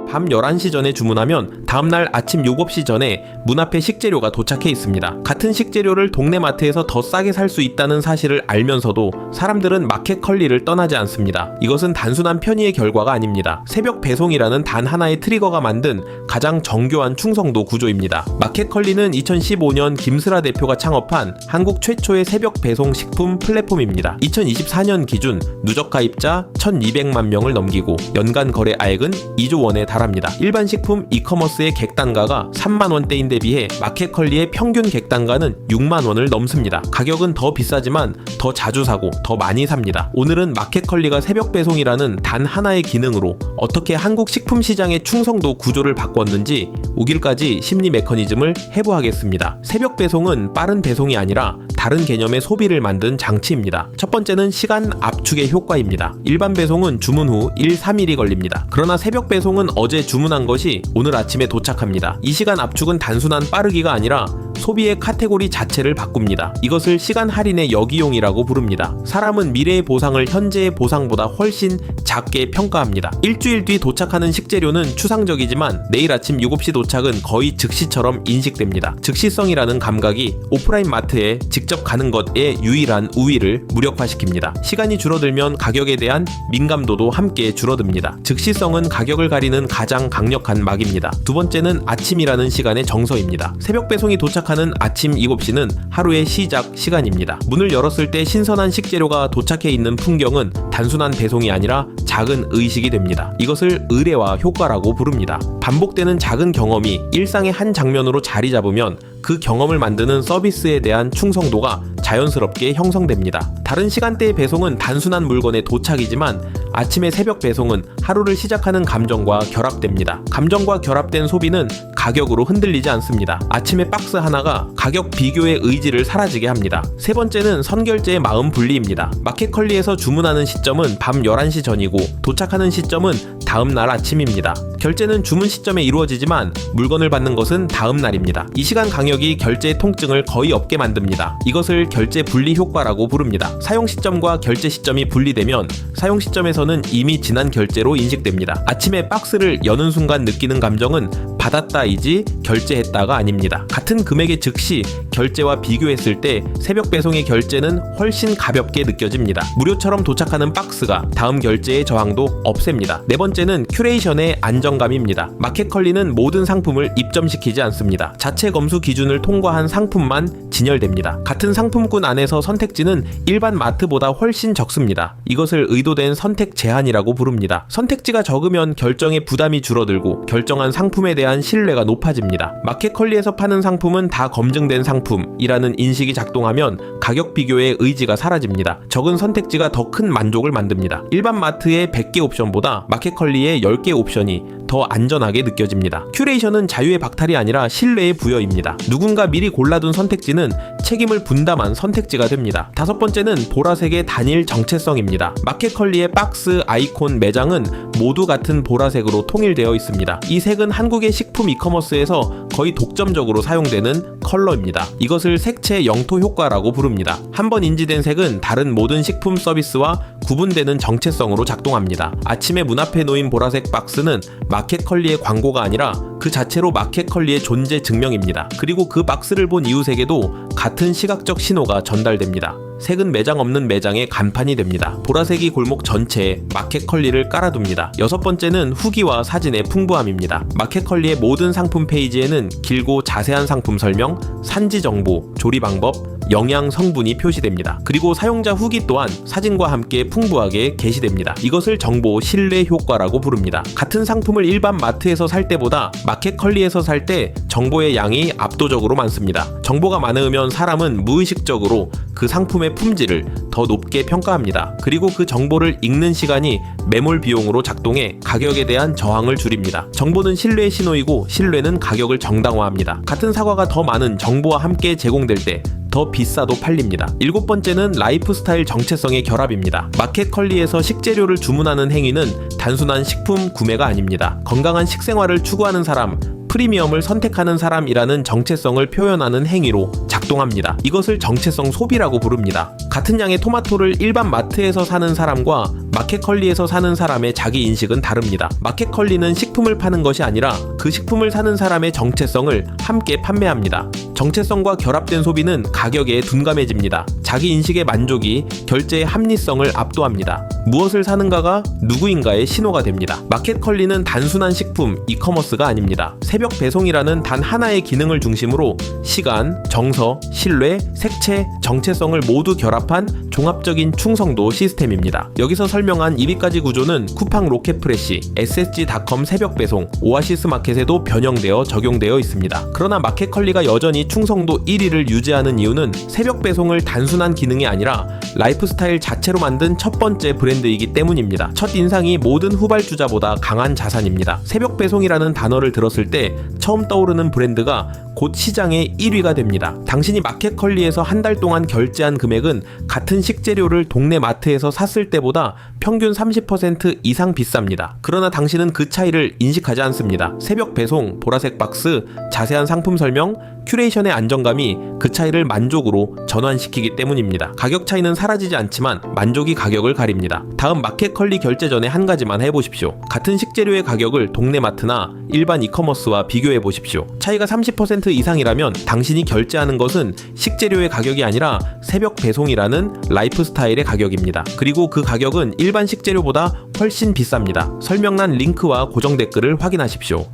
밤 11시 전에 주문하면 다음날 아침 7시 전에 문 앞에 식재료가 도착해 있습니다. 같은 식재료를 동네 마트에서 더 싸게 살 수 있다는 사실을 알면서도 사람들은 마켓컬리를 떠나지 않습니다. 이것은 단순한 편의의 결과가 아닙니다. 새벽 배송이라는 단 하나의 트리거가 만든 가장 정교한 충성도 구조입니다. 마켓컬리는 2015년 김슬아 대표가 창업한 한국 최초의 새벽 배송 식품 플랫폼입니다. 2024년 기준 누적 가입자 1200만 명을 넘기고 연간 거래액은 2조 원에 달합니다. 일반 식품 이커머스의 객단가가 3만 원대인데 비해 마켓컬리의 평균 객단가는 6만 원을 넘습니다. 가격은 더 비싸지만 더 자주 사고 더 많이 삽니다. 오늘은 마켓컬리가 새벽 배송이라는 단 하나의 기능으로 어떻게 한국 식품 시장의 충성도 구조를 바꿨는지 우길까지 심리 메커니즘을 해부하겠습니다. 새벽 배송은 빠른 배송이 아니라 다른 개념의 소비를 만든 장치입니다. 첫 번째는 시간 압축의 효과입니다. 일반 배송은 주문 후 1-3일이 걸립니다. 그러나 새벽 배송은 어제 주문한 것이 오늘 아침에 도착합니다. 이 시간 압축은 단순한 빠르기가 아니라 소비의 카테고리 자체를 바꿉니다. 이것을 시간 할인의 역이용이라고 부릅니다. 사람은 미래의 보상을 현재의 보상보다 훨씬 작게 평가합니다. 일주일 뒤 도착하는 식재료는 추상적이지만 내일 아침 7시 도착은 거의 즉시처럼 인식됩니다. 즉시성이라는 감각이 오프라인 마트에 직접 가는 것의 유일한 우위를 무력화시킵니다. 시간이 줄어들면 가격에 대한 민감도도 함께 줄어듭니다. 즉시성은 가격을 가리는 가장 강력한 막입니다. 두 번째는 아침이라는 시간의 정서입니다. 새벽 배송이 도착하는 아침 7시는 하루의 시작 시간입니다. 문을 열었을 때 신선한 식재료가 도착해 있는 풍경은 단순한 배송이 아니라 작은 의식이 됩니다. 이것을 의례화 효과라고 부릅니다. 반복되는 작은 경험이 일상의 한 장면으로 자리 잡으면 그 경험을 만드는 서비스에 대한 충성도가 자연스럽게 형성됩니다. 다른 시간대의 배송은 단순한 물건의 도착이지만 아침의 새벽 배송은 하루를 시작하는 감정과 결합됩니다. 감정과 결합된 소비는 가격으로 흔들리지 않습니다. 아침의 박스 하나가 가격 비교의 의지를 사라지게 합니다. 세 번째는 선결제의 마음 분리입니다. 마켓컬리에서 주문하는 시점은 밤 11시 전이고 도착하는 시점은 다음날 아침입니다. 결제는 주문 시점에 이루어지지만 물건을 받는 것은 다음 날입니다. 이 시간 강역이 결제 통증을 거의 없게 만듭니다. 이것을 결제 분리 효과라고 부릅니다. 사용 시점과 결제 시점이 분리되면 사용 시점에서는 이미 지난 결제로 인식됩니다. 아침에 박스를 여는 순간 느끼는 감정은 받았다이지 결제했다가 아닙니다. 같은 금액의 즉시 결제와 비교했을 때 새벽 배송의 결제는 훨씬 가볍게 느껴집니다. 무료처럼 도착하는 박스가 다음 결제의 저항도 없앱니다. 네 번째는 큐레이션의 안정감입니다. 마켓컬리는 모든 상품을 입점시키지 않습니다. 자체 검수 기준을 통과한 상품만 진열됩니다. 같은 상품군 안에서 선택지는 일반 마트보다 훨씬 적습니다. 이것을 의도된 선택 제한이라고 부릅니다. 선택지가 적으면 결정의 부담이 줄어들고 결정한 상품에 대한 신뢰가 높아집니다. 마켓컬리에서 파는 상품은 다 검증된 상품이라는 인식이 작동하면 가격 비교의 의지가 사라집니다. 적은 선택지가 더 큰 만족을 만듭니다. 일반 마트의 100개 옵션보다 마켓컬리의 10개 옵션이 더 안전하게 느껴집니다. 큐레이션은 자유의 박탈이 아니라 신뢰의 부여입니다. 누군가 미리 골라둔 선택지는 책임을 분담한 선택지가 됩니다. 다섯 번째는 보라색의 단일 정체성입니다. 마켓컬리의 박스, 아이콘, 매장은 모두 같은 보라색으로 통일되어 있습니다. 이 색은 한국의 식품 이커머스에서 거의 독점적으로 사용되는 컬러입니다. 이것을 색채 영토 효과라고 부릅니다. 한번 인지된 색은 다른 모든 식품 서비스와 구분되는 정체성으로 작동합니다. 아침에 문 앞에 놓인 보라색 박스는 마켓컬리의 광고가 아니라 그 자체로 마켓컬리의 존재 증명입니다. 그리고 그 박스를 본 이웃에게도 같은 시각적 신호가 전달됩니다. 색은 매장 없는 매장의 간판이 됩니다. 보라색이 골목 전체에 마켓컬리를 깔아둡니다. 여섯 번째는 후기와 사진의 풍부함입니다. 마켓컬리의 모든 상품 페이지에는 길고 자세한 상품 설명, 산지 정보, 조리 방법, 영양 성분이 표시됩니다. 그리고 사용자 후기 또한 사진과 함께 풍부하게 게시됩니다. 이것을 정보 신뢰 효과라고 부릅니다. 같은 상품을 일반 마트에서 살 때보다 마켓컬리에서 살 때 정보의 양이 압도적으로 많습니다. 정보가 많으면 사람은 무의식적으로 그 상품의 품질을 더 높게 평가합니다. 그리고 그 정보를 읽는 시간이 매몰 비용으로 작동해 가격에 대한 저항을 줄입니다. 정보는 신뢰의 신호이고 신뢰는 가격을 정당화합니다. 같은 사과가 더 많은 정보와 함께 제공될 때 더 비싸도 팔립니다. 일곱 번째는 라이프스타일 정체성의 결합입니다. 마켓컬리에서 식재료를 주문하는 행위는 단순한 식품 구매가 아닙니다. 건강한 식생활을 추구하는 사람, 프리미엄을 선택하는 사람이라는 정체성을 표현하는 행위로 작동합니다. 이것을 정체성 소비라고 부릅니다. 같은 양의 토마토를 일반 마트에서 사는 사람과 마켓컬리에서 사는 사람의 자기 인식은 다릅니다. 마켓컬리는 식품을 파는 것이 아니라 그 식품을 사는 사람의 정체성을 함께 판매합니다. 정체성과 결합된 소비는 가격에 둔감해집니다. 자기 인식의 만족이 결제의 합리성을 압도합니다. 무엇을 사는가가 누구인가의 신호가 됩니다. 마켓컬리는 단순한 식품, 이커머스가 아닙니다. 새벽 배송이라는 단 하나의 기능을 중심으로 시간, 정서, 신뢰, 색채, 정체성을 모두 결합한 종합적인 충성도 시스템입니다. 여기서 설명한 1위까지 구조는 쿠팡 로켓프레시, SSG.com 새벽 배송, 오아시스 마켓에도 변형되어 적용되어 있습니다. 그러나 마켓컬리가 여전히 충성도 1위를 유지하는 이유는 새벽 배송을 단순한 기능이 아니라 라이프스타일 자체로 만든 첫 번째 브랜드이기 때문입니다. 첫 인상이 모든 후발주자보다 강한 자산입니다. 새벽 배송이라는 단어를 들었을 때 처음 떠오르는 브랜드가 곧 시장의 1위가 됩니다. 당신이 마켓컬리에서 한 달 동안 결제한 금액은 같은 식재료를 동네 마트에서 샀을 때보다 평균 30% 이상 비쌉니다. 그러나 당신은 그 차이를 인식하지 않습니다. 새벽 배송, 보라색 박스, 자세한 상품 설명, 큐레이션의 안정감이 그 차이를 만족으로 전환시키기 때문입니다. 가격 차이는 사라지지 않지만 만족이 가격을 가립니다. 다음 마켓컬리 결제 전에 한 가지만 해보십시오. 같은 식재료의 가격을 동네 마트나 일반 이커머스와 비교해 보십시오. 차이가 30% 이상이라면 당신이 결제하는 것은 식재료의 가격이 아니라 새벽 배송이라는 라이프스타일의 가격입니다. 그리고 그 가격은 일반 식재료보다 훨씬 비쌉니다. 설명란 링크와 고정 댓글을 확인하십시오.